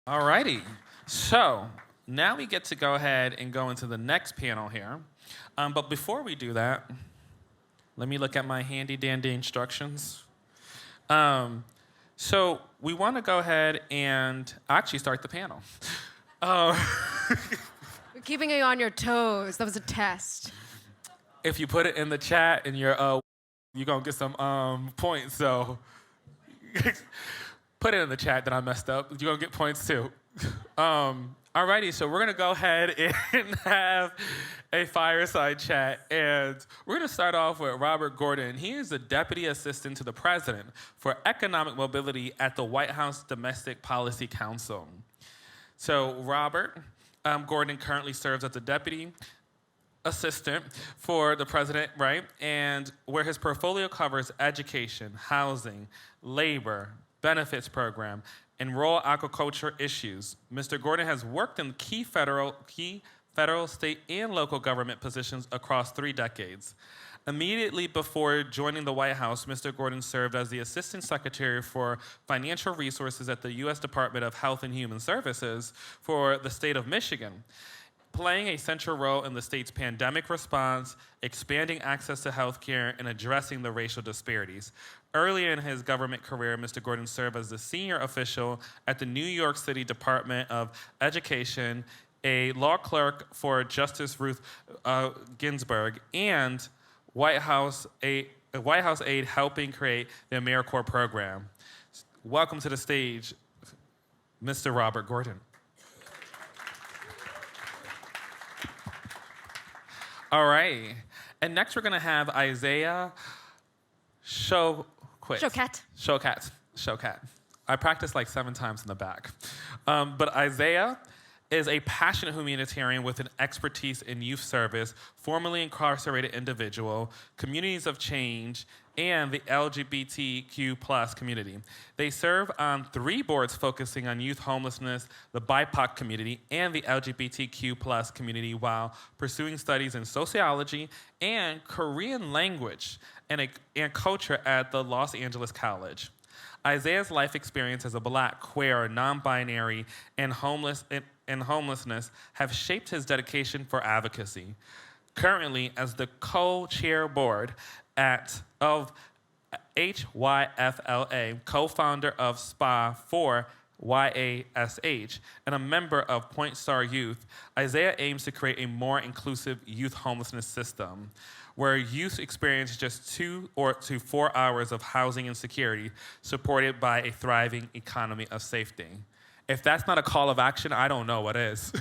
Alrighty, so now we get to go ahead and go into the next panel here. But before we do that, let me look at my handy dandy instructions. So we want to go ahead and actually start the panel. We're keeping you on your toes. That was a test. If you put it in the chat and you're gonna get some points. So put it in the chat that I messed up. You're gonna get points too. Alrighty, so we're gonna go ahead and have a fireside chat, and we're gonna start off with Robert Gordon. He is the Deputy Assistant to the President for Economic Mobility at the White House Domestic Policy Council. So Robert Gordon currently serves as the Deputy Assistant for the President, right? And where his portfolio covers education, housing, labor, benefits program, and rural agriculture issues. Mr. Gordon has worked in key federal, state, and local government positions across 3 decades. Immediately before joining the White House, Mr. Gordon served as the Assistant Secretary for Financial Resources at the U.S. Department of Health and Human Services for the state of Michigan, playing a central role in the state's pandemic response, expanding access to health care, and addressing the racial disparities. Early in his government career, Mr. Gordon served as the senior official at the New York City Department of Education, a law clerk for Justice Ruth Ginsburg, and White House aide helping create the AmeriCorps program. Welcome to the stage, Mr. Robert Gordon. All right, and next we're gonna have Isaiah Showcat. I practiced like 7 times in the back. But Isaiah is a passionate humanitarian with an expertise in youth service, formerly incarcerated individual, communities of change, and the LGBTQ+ community. They serve on 3 boards focusing on youth homelessness, the BIPOC community, and the LGBTQ+ community while pursuing studies in sociology and Korean language and culture at the Los Angeles College. Isaiah's life experience as a Black, queer, non-binary, and homelessness have shaped his dedication for advocacy. Currently, as the co-chair board of HYFLA, co-founder of SPA for YASH, and a member of Point Star Youth, Isaiah aims to create a more inclusive youth homelessness system where youth experience just 2 to 4 hours of housing and security, supported by a thriving economy of safety. If that's not a call of action, I don't know what is.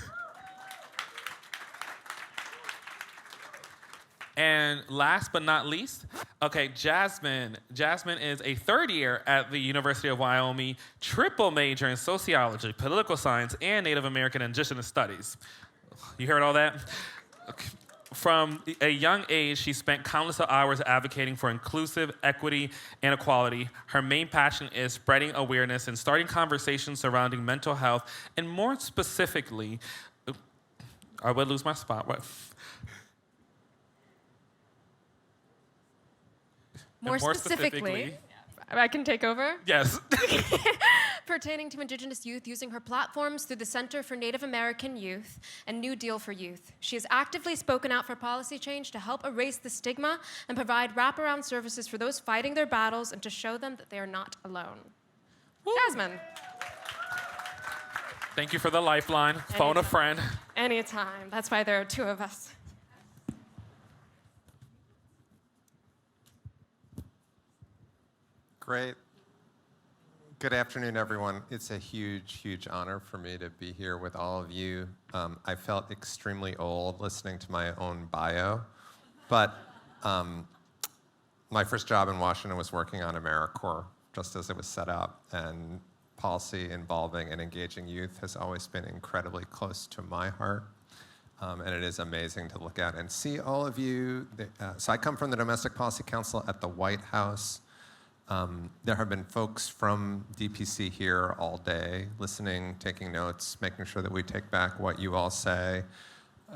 And last but not least, Jasmine. Jasmine is a 3rd year at the University of Wyoming, triple major in sociology, political science, and Native American Indigenous studies. You heard all that? Okay. From a young age, she spent countless hours advocating for inclusive equity and equality. Her main passion is spreading awareness and starting conversations surrounding mental health, and more specifically, I would lose my spot. What? More specifically, I can take over? Yes. Pertaining to Indigenous youth, using her platforms through the Center for Native American Youth and New Deal for Youth. She has actively spoken out for policy change to help erase the stigma and provide wraparound services for those fighting their battles and to show them that they are not alone. Woo. Jasmine. Thank you for the lifeline. Anytime. Phone a friend. Anytime. That's why there are 2 of us. Great. Good afternoon, everyone. It's a huge, huge honor for me to be here with all of you. I felt extremely old listening to my own bio, but my first job in Washington was working on AmeriCorps, just as it was set up, and policy involving and engaging youth has always been incredibly close to my heart. And it is amazing to look at and see all of you. So I come from the Domestic Policy Council at the White House. There have been folks from DPC here all day, listening, taking notes, making sure that we take back what you all say.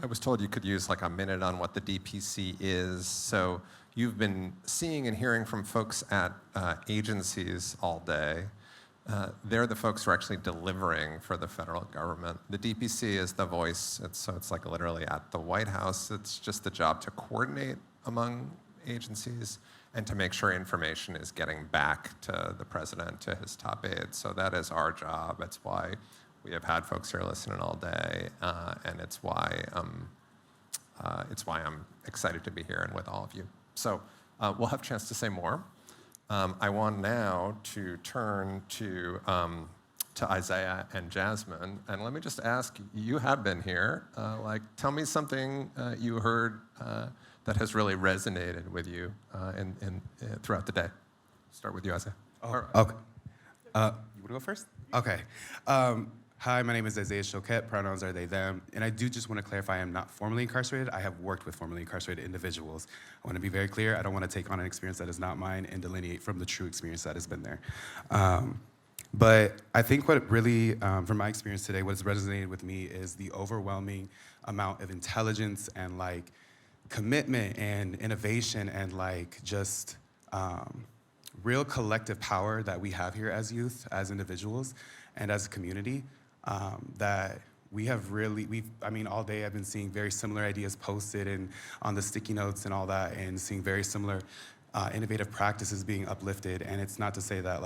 I was told you could use like a minute on what the DPC is. So you've been seeing and hearing from folks at agencies all day. they're the folks who are actually delivering for the federal government. The DPC is the voice, so it's like literally at the White House. It's just the job to coordinate among agencies and to make sure information is getting back to the president, to his top aides. So that is our job. It's why we have had folks here listening all day, and it's why I'm excited to be here and with all of you. So we'll have a chance to say more. I want now to turn to Isaiah and Jasmine, and let me just ask, you have been here, tell me something you heard that has really resonated with you throughout the day. Start with you, Isaiah. Oh, okay. You want to go first? Okay. Hi, my name is Isaiah Choquette. Pronouns are they, them. And I do just want to clarify, I am not formally incarcerated. I have worked with formerly incarcerated individuals. I want to be very clear. I don't want to take on an experience that is not mine and delineate from the true experience that has been there. But I think what really, from my experience today, what has resonated with me is the overwhelming amount of intelligence and commitment and innovation and just real collective power that we have here as youth, as individuals, and as a community. That we have really, all day I've been seeing very similar ideas posted and on the sticky notes and all that, and seeing very similar innovative practices being uplifted. And it's not to say that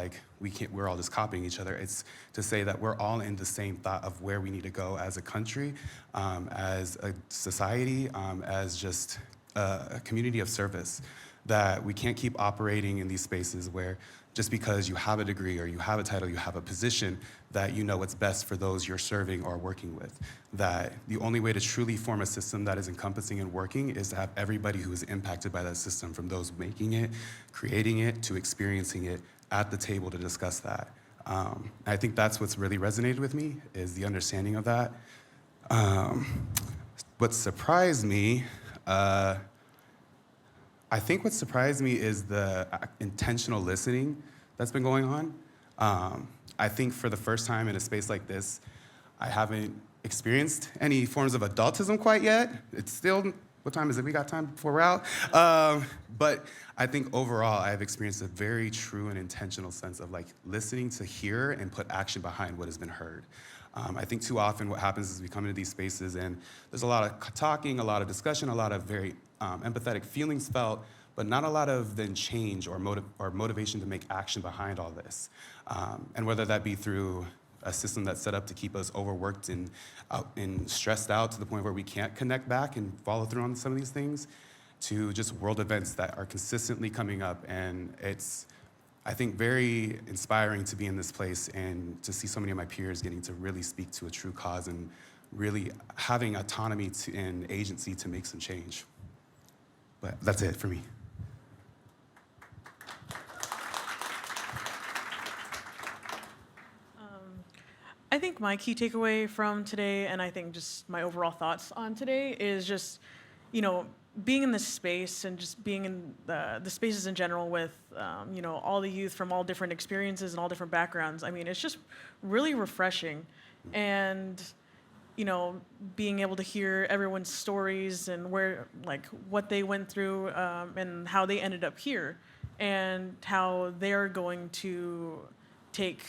we're all just copying each other. It's to say that we're all in the same thought of where we need to go as a country, as a society, as just a community of service. That we can't keep operating in these spaces where just because you have a degree or you have a title, you have a position, that you know what's best for those you're serving or working with. That the only way to truly form a system that is encompassing and working is to have everybody who is impacted by that system, from those making it, creating it, to experiencing it, at the table to discuss that. I think that's what's really resonated with me, is the understanding of that. What surprised me, I think what surprised me is the intentional listening that's been going on. I think for the first time in a space like this, I haven't experienced any forms of adultism quite yet. It's still, what time is it? We got time before we're out? But I think overall, I've experienced a very true and intentional sense of listening to hear and put action behind what has been heard. I think too often what happens is we come into these spaces and there's a lot of talking, a lot of discussion, a lot of very empathetic feelings felt, but not a lot of then change or motivation to make action behind all this. And whether that be through a system that's set up to keep us overworked and stressed out to the point where we can't connect back and follow through on some of these things, to just world events that are consistently coming up. And it's, I think, very inspiring to be in this place and to see so many of my peers getting to really speak to a true cause and really having autonomy and agency to make some change. But that's it for me. I think my key takeaway from today, and I think just my overall thoughts on today, is just, being in this space and just being in the spaces in general with, all the youth from all different experiences and all different backgrounds. It's just really refreshing. And, being able to hear everyone's stories and what they went through and how they ended up here and how they're going to take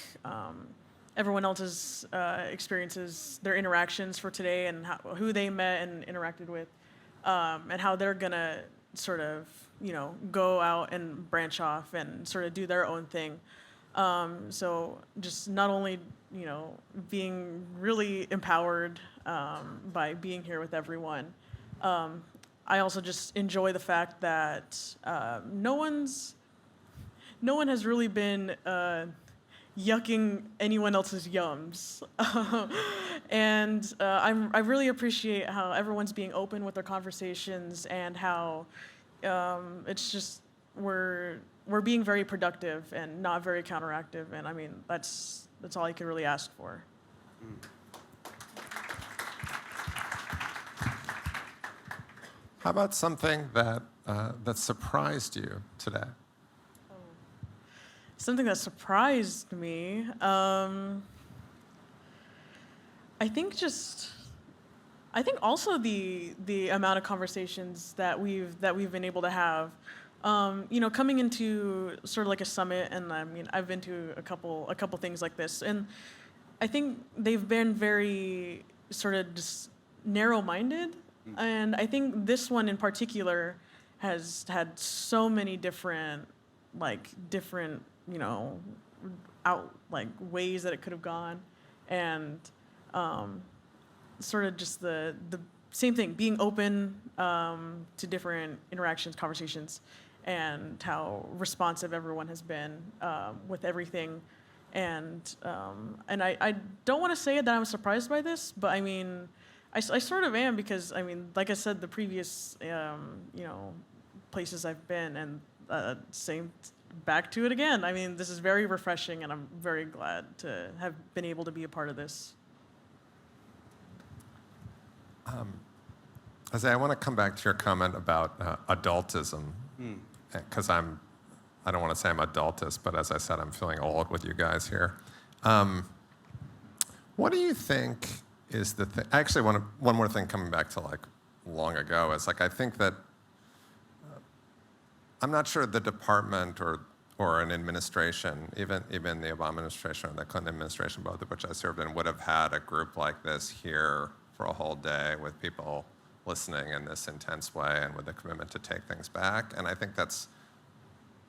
everyone else's experiences, their interactions for today, and who they met and interacted with, and how they're gonna sort of, go out and branch off and sort of do their own thing. So just not only, being really empowered by being here with everyone, I also just enjoy the fact that no one has really been yucking anyone else's yums. And I really appreciate how everyone's being open with their conversations and how it's just, we're being very productive and not very counteractive. And that's all I can really ask for. How about something that surprised you today? Something that surprised me, I think also the amount of conversations that we've been able to have, Coming into sort of like a summit, and I mean, I've been to a couple things like this, and I think they've been very sort of just narrow-minded, and I think this one in particular has had so many different, ways that it could have gone, and sort of just the same thing, being open to different interactions, conversations, and how responsive everyone has been with everything. And I don't want to say that I'm surprised by this, but I mean, I sort of am, because I mean, like I said, the previous places I've been, and back to it again. I mean, this is very refreshing, and I'm very glad to have been able to be a part of this. Isaiah, I want to come back to your comment about adultism, because I don't want to say I'm adultist, but as I said, I'm feeling old with you guys here. What do you think is the thing? Actually, one more thing coming back to like long ago is like I think that I'm not sure the department or an administration, even the Obama administration or the Clinton administration, both of which I served in, would have had a group like this here for a whole day with people listening in this intense way and with a commitment to take things back. And I think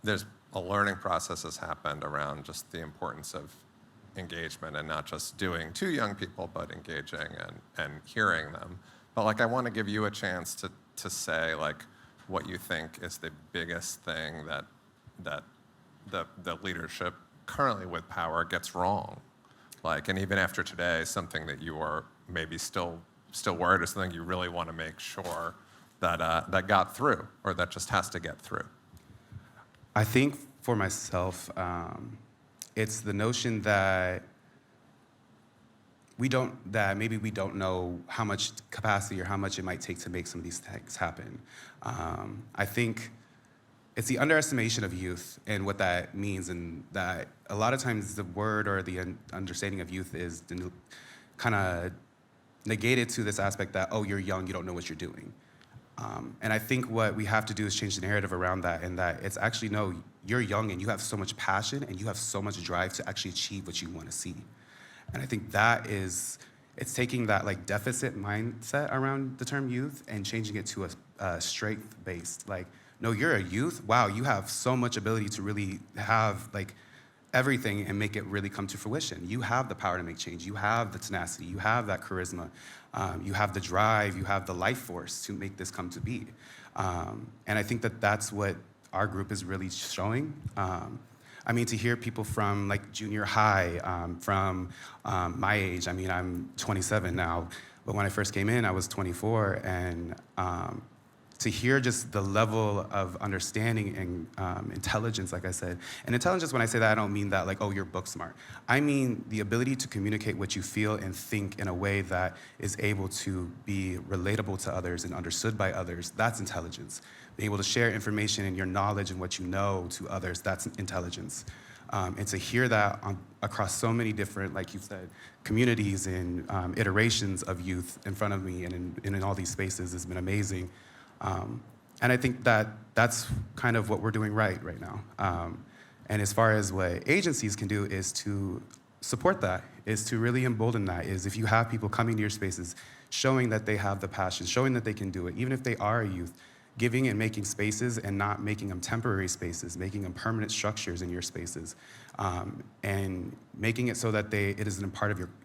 there's a learning process has happened around just the importance of engagement and not just doing to young people, but engaging and hearing them. But like, I want to give you a chance to say like what you think is the biggest thing that the leadership currently with power gets wrong. Like, and even after today, something that you are maybe still worried or something you really want to make sure that got through, or that just has to get through. I think for myself, it's the notion that maybe we don't know how much capacity or how much it might take to make some of these things happen. I think it's the underestimation of youth and what that means, and that a lot of times the word or the understanding of youth is kind of negated to this aspect that, oh, you're young, you don't know what you're doing. And I think what we have to do is change the narrative around that, and that it's actually, no, you're young and you have so much passion and you have so much drive to actually achieve what you want to see. And I think it's taking that like deficit mindset around the term youth and changing it to a strength-based, like, no, you're a youth, wow, you have so much ability to really have like everything and make it really come to fruition. You have the power to make change. You have the tenacity. You have that charisma. You have the drive. You have the life force to make this come to be. And I think that that's what our group is really showing. I mean, to hear people from like junior high, from my age, I mean, I'm 27 now, but when I first came in, I was 24, and to hear just the level of understanding and intelligence, like I said. And intelligence, when I say that, I don't mean that like, oh, you're book smart. I mean the ability to communicate what you feel and think in a way that is able to be relatable to others and understood by others. That's intelligence. Being able to share information and your knowledge and what you know to others, that's intelligence. And to hear that across so many different, like you said, communities and iterations of youth in front of me and in all these spaces has been amazing. And I think that that's kind of what we're doing right now. And as far as what agencies can do is to support that, is to really embolden that, is if you have people coming to your spaces, showing that they have the passion, showing that they can do it, even if they are a youth, giving and making spaces and not making them temporary spaces, making them permanent structures in your spaces, and making it so that it is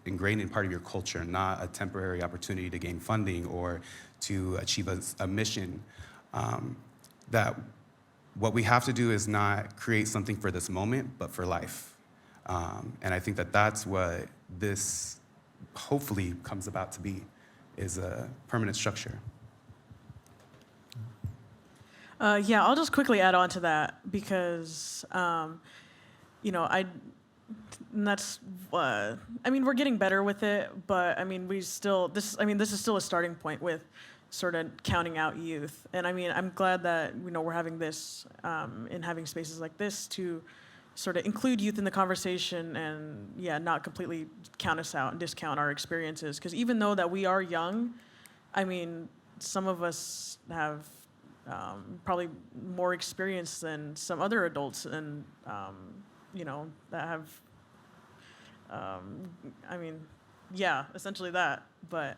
ingrained in part of your culture, not a temporary opportunity to gain funding or to achieve a mission. That what we have to do is not create something for this moment, but for life. And I think that that's what this hopefully comes about to be, is a permanent structure. Yeah, I'll just quickly add on to that, because, that's, I mean, we're getting better with it, but I mean, this is still a starting point with sort of counting out youth. And I mean, I'm glad that, we're having this, and having spaces like this to sort of include youth in the conversation and, not completely count us out and discount our experiences. Because even though that we are young, I mean, some of us have probably more experience than some other adults, and that have, yeah, essentially that. But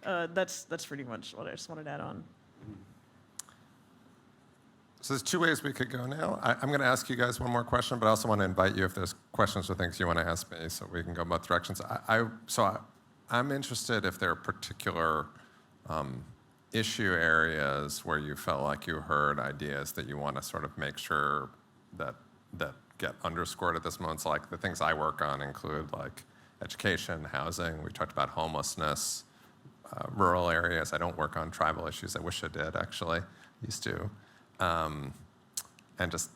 that's pretty much what I just wanted to add on. So there's two ways we could go now. I'm going to ask you guys one more question, but I also want to invite you if there's questions or things you want to ask me, so we can go both directions. I'm interested if there are particular issue areas where you felt like you heard ideas that you want to sort of make sure that get underscored at this moment. So like the things I work on include like education, housing. We talked about homelessness, rural areas. I don't work on tribal issues. I wish I did, actually. Used to. And just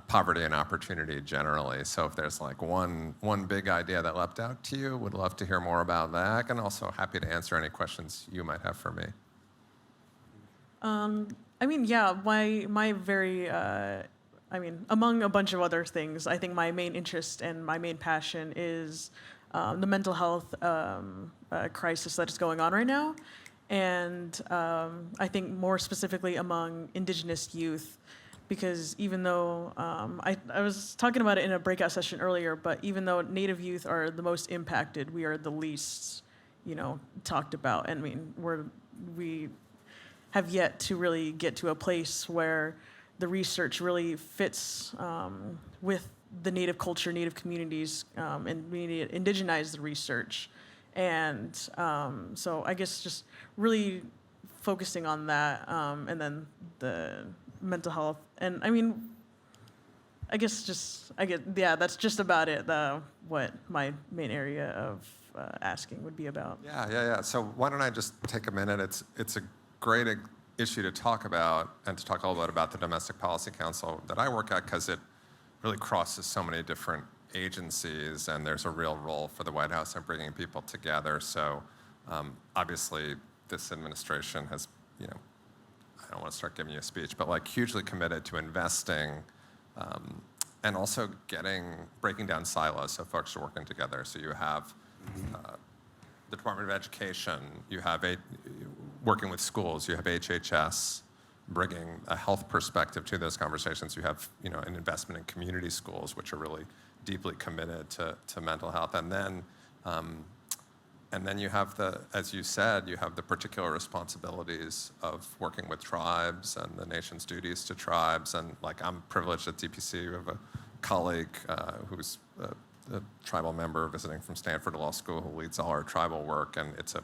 poverty and opportunity generally. So if there's like one big idea that leapt out to you, would love to hear more about that, and also happy to answer any questions you might have for me. Among a bunch of other things, I think my main interest and my main passion is the mental health crisis that is going on right now. And I think more specifically among Indigenous youth, because even though, I was talking about it in a breakout session earlier, but even though Native youth are the most impacted, we are the least, talked about. I mean, we have yet to really get to a place where the research really fits with the Native culture, Native communities, and we need to indigenize the research. And so I guess just really focusing on that, and then the mental health. And that's just about it, what my main area of asking would be about. Yeah. So why don't I just take a minute? It's a great issue to talk about, and to talk a little bit about the Domestic Policy Council that I work at, because it really crosses so many different agencies, and there's a real role for the White House in bringing people together. So obviously this administration has, I don't want to start giving you a speech, but like hugely committed to investing and also breaking down silos so folks are working together. So you have the Department of Education, you have working with schools, you have HHS, bringing a health perspective to those conversations. You have, an investment in community schools, which are really deeply committed to mental health. And then you have as you said, you have the particular responsibilities of working with tribes and the nation's duties to tribes. And like, I'm privileged at DPC. We have a colleague who's a tribal member visiting from Stanford Law School who leads all our tribal work. And it's a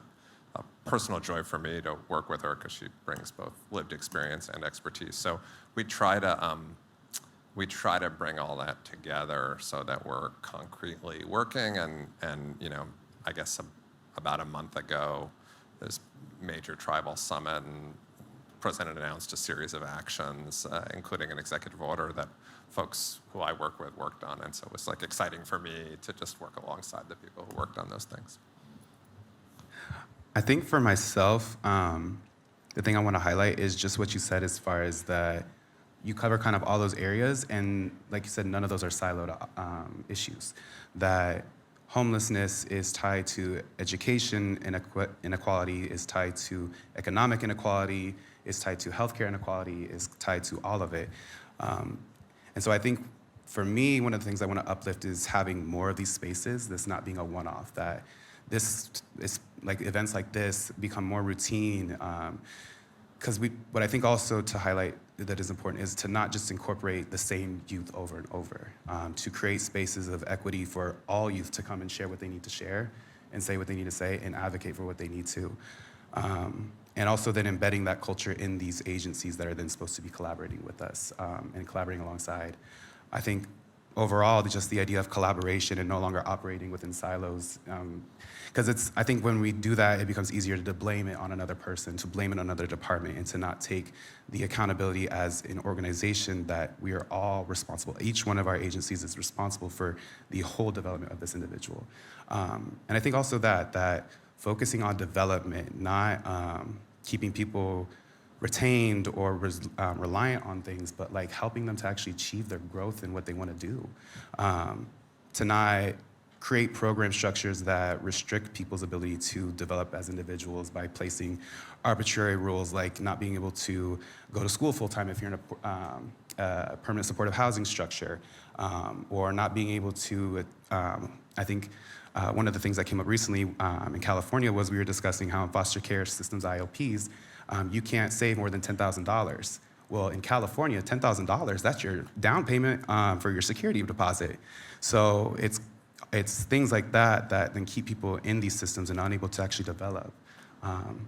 personal joy for me to work with her because she brings both lived experience and expertise. So we try to bring all that together so that we're concretely working. And I guess about a month ago, this major tribal summit, and the president announced a series of actions, including an executive order that folks who I work with worked on. And so it was like exciting for me to just work alongside the people who worked on those things. I think for myself, the thing I want to highlight is just what you said as far as that you cover kind of all those areas, and like you said, none of those are siloed issues. That homelessness is tied to education inequality, is tied to economic inequality, is tied to healthcare inequality, is tied to all of it. And so I think for me, one of the things I want to uplift is having more of these spaces, this not being a one-off, that this is like events like this become more routine. Because what I think also to highlight that is important is to not just incorporate the same youth over and over, to create spaces of equity for all youth to come and share what they need to share and say what they need to say and advocate for what they need to. And also then embedding that culture in these agencies that are then supposed to be collaborating with us and collaborating alongside. I think overall, just the idea of collaboration and no longer operating within silos. Because I think when we do that, it becomes easier to blame it on another person, to blame it on another department, and to not take the accountability as an organization that we are all responsible. Each one of our agencies is responsible for the whole development of this individual. And I think also that focusing on development, not keeping people retained or reliant on things, but like helping them to actually achieve their growth and what they want to do. To not create program structures that restrict people's ability to develop as individuals by placing arbitrary rules like not being able to go to school full-time if you're in a permanent supportive housing structure, or not being able to, I think one of the things that came up recently in California was we were discussing how in foster care systems, IOPs, you can't save more than $10,000. Well, in California, $10,000, that's your down payment for your security deposit. So it's things like that that then keep people in these systems and unable to actually develop.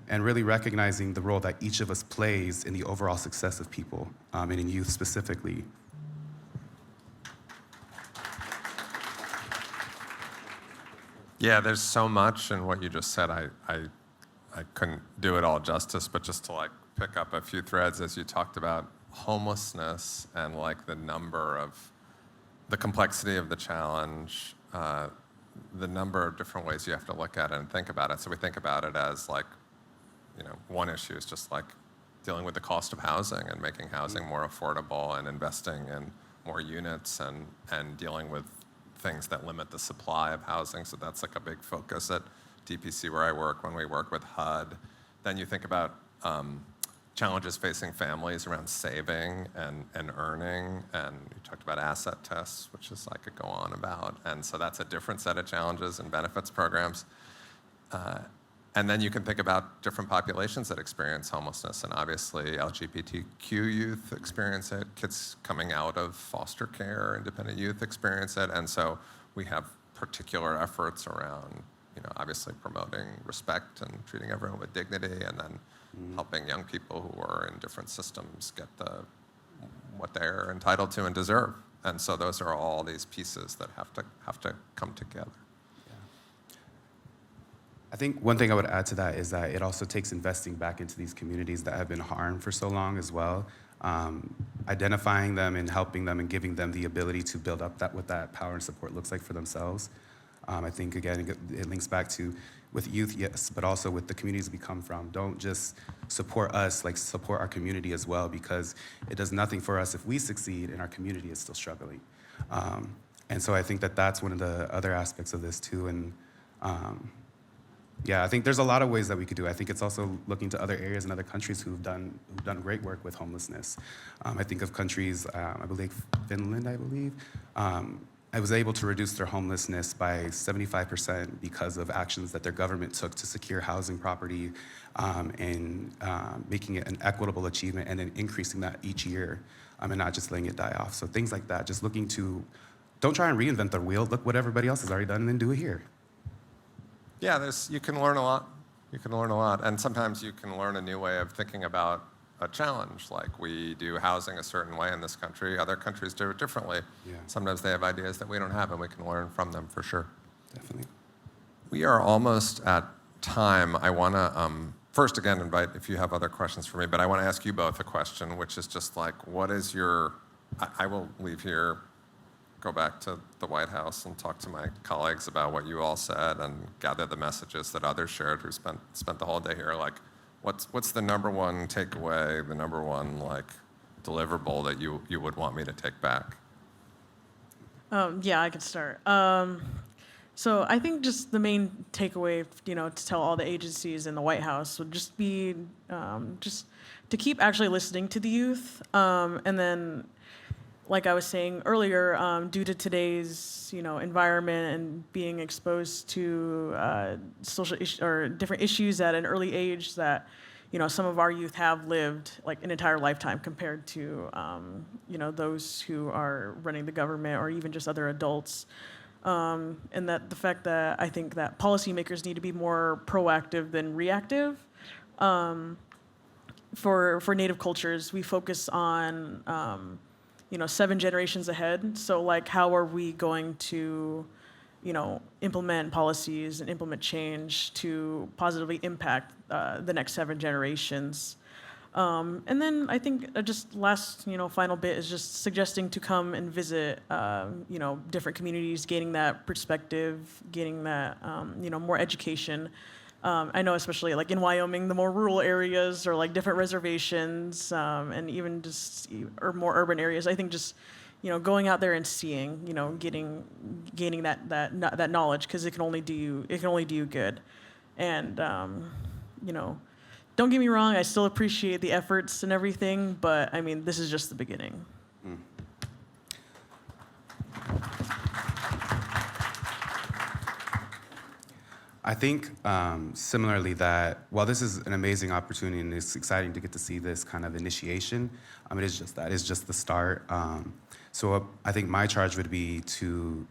And really recognizing the role that each of us plays in the overall success of people, and in youth specifically. Yeah, there's so much in what you just said. I couldn't do it all justice, but just to like pick up a few threads as you talked about homelessness and like the complexity of the challenge, the number of different ways you have to look at it and think about it. So we think about it as like, one issue is just like dealing with the cost of housing and making housing more affordable and investing in more units and dealing with things that limit the supply of housing. So that's like a big focus at DPC where I work when we work with HUD. Then you think about challenges facing families around saving and earning, and you talked about asset tests, which is I could go on about, and so that's a different set of challenges and benefits programs. And then you can think about different populations that experience homelessness, and obviously LGBTQ youth experience it, kids coming out of foster care, independent youth experience it, and so we have particular efforts around, obviously promoting respect and treating everyone with dignity, and then helping young people who are in different systems get what they're entitled to and deserve. And so those are all these pieces that have to come together. I think one thing I would add to that is that it also takes investing back into these communities that have been harmed for so long as well, identifying them and helping them and giving them the ability to build up what that power and support looks like for themselves. I think, again, it links back to with youth, yes, but also with the communities we come from. Don't just support us, support our community as well, because it does nothing for us if we succeed and our community is still struggling. And so I think that's one of the other aspects of this too. And I think there's a lot of ways that we could do it. I think it's also looking to other areas and other countries who've done great work with homelessness. I think of countries, I believe Finland, I was able to reduce their homelessness by 75% because of actions that their government took to secure housing property, and making it an equitable achievement and then increasing that each year, and not just letting it die off. So things like that, just looking to, don't try and reinvent the wheel, look what everybody else has already done and then do it here. Yeah, you can learn a lot. You can learn a lot. And sometimes you can learn a new way of thinking about a challenge. Like we do housing a certain way in this country. Other countries do it differently. Yeah. Sometimes they have ideas that we don't have, and we can learn from them for sure. Definitely. We are almost at time. I want to first, again, invite if you have other questions for me, but I want to ask you both a question, which is just like, what is your, I will leave here, go back to the White House and talk to my colleagues about what you all said and gather the messages that others shared who spent the whole day here. Like, what's the number one takeaway, the number one deliverable that you would want me to take back? Yeah, I can start. So I think just the main takeaway, to tell all the agencies in the White House would just be just to keep actually listening to the youth, and then, like I was saying earlier, due to today's environment and being exposed to social or different issues at an early age that some of our youth have lived like an entire lifetime compared to those who are running the government or even just other adults, and that the fact that I think that policymakers need to be more proactive than reactive. For Native cultures, we focus on 7 generations ahead. So how are we going to, implement policies and implement change to positively impact the next 7 generations? And then I think just last, final bit is just suggesting to come and visit, different communities, gaining that perspective, getting that, more education. I know especially in Wyoming, the more rural areas or different reservations, and even just or more urban areas, I think just going out there and seeing, gaining that knowledge, because it can only do you good. And don't get me wrong, I still appreciate the efforts and everything, but I mean, this is just the beginning. I think similarly that while this is an amazing opportunity and it's exciting to get to see this kind of initiation, it is just that. It's just the start. So I think my charge would be to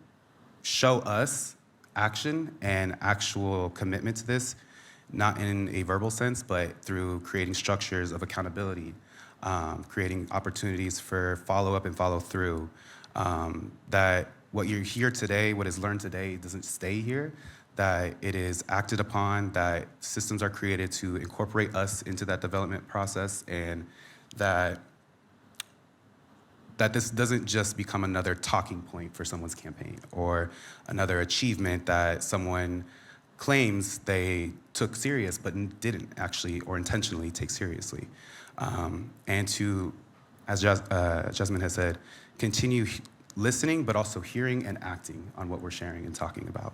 show us action and actual commitment to this, not in a verbal sense, but through creating structures of accountability, creating opportunities for follow-up and follow-through, that what you hear today, what is learned today, doesn't stay here, that it is acted upon, that systems are created to incorporate us into that development process, and that this doesn't just become another talking point for someone's campaign or another achievement that someone claims they took serious but didn't actually or intentionally take seriously. And to, as Jasmine has said, continue listening but also hearing and acting on what we're sharing and talking about.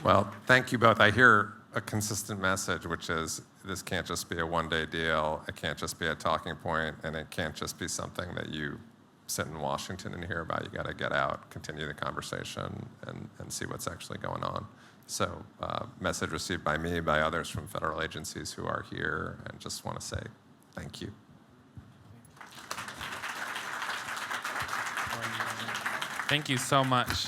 Well, thank you both. I hear a consistent message, which is this can't just be a one-day deal, it can't just be a talking point, and it can't just be something that you sit in Washington and hear about. You got to get out, continue the conversation, and see what's actually going on. So, message received by me, by others from federal agencies who are here, and just want to say thank you. Thank you so much.